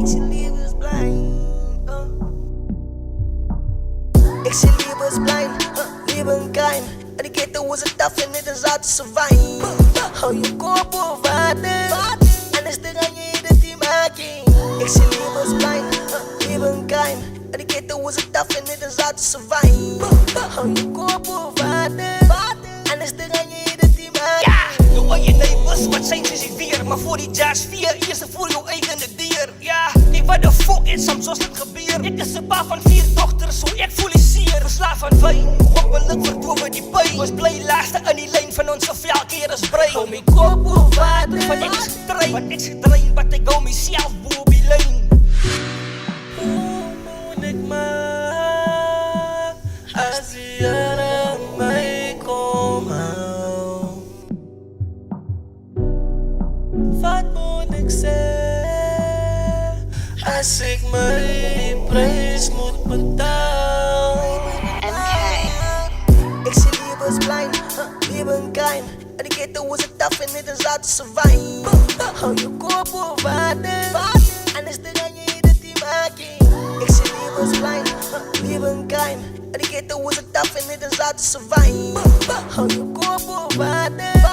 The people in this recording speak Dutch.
zijn levensblind. Ik zie levensblind, leven geheim. En de ghetto was het tough en het is hard te survive. Hou je kop boven water, anders dan ga je de team maken. Ik zie levensblind, leven geheim. En de ghetto was het tough en het is hard te survive. Hou je kop boven water, anders dan ga je de team maken. Ja, doe al je neighbors, wat zijn ze weer? Maar voor die jazz 4, eerst voor jouw eigen dier. Ja, nee, wat de fuck is soms zoals het gebeurt. Ik is een pa van 4 dochters, hoe ik voel is hier. Verslaafd aan wijn, hopelijk verdoven die pijn. Was blij laatste aan die lijn van onze velkeer is brein. Hou mijn kop boven water, want ik is getraind. Want ik is getraind, wat ik hou mezelf boven die lijn. Hoe moet ik maar als die aan mij komen? Wat moet ik zeggen als ik mijn prijs moet betalen? Ik zie levensblind, leven geheim. En de ghetto is het tough en het is hard te survive. Hou je kop boven water, anders dan ga je de team maken. Ik zie levensblind, leven geheim. En de ghetto is het tough en het is hard te survive. Hou je kop boven water.